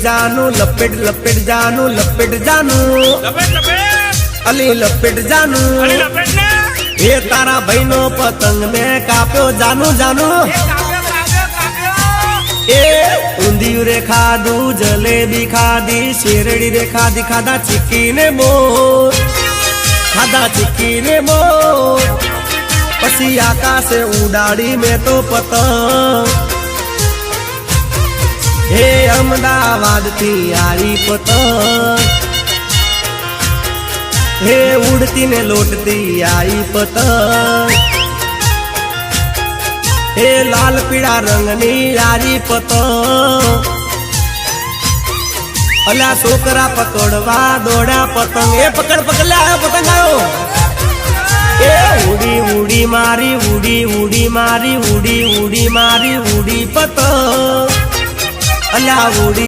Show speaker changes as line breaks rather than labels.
જાનું લપેટ લપેટ જાનું લપેટ જાનું અલી લપેટ જાનું એ તારા ભાઈ નો પતંગ મેં કાપ્યો જાનું જાનું એ ઊંધિયું રે ખાધું જલેબી ખાધી શેરડી રે ખાધી ખાધા ચીકીને મોર ખાધા ચીકીને મોર પછી આકાશે ઉડાડી મેં તો પતંગ હે અમદાવાદ થી આરી પતંગ હે ઉડતી ને લોટતી આઈ પતંગ હે લાલ પીળા રંગની આરી પતંગ અલા છોકરા પકડવા દોડા પતંગ એ પકડ પકડ લે આવ્યો પતંગ આવ્યો એ ઉડી ઉડી મારી ઉડી ઉડી મારી ઉડી ઉડી મારી ઉડી પતંગ અલા ઉડી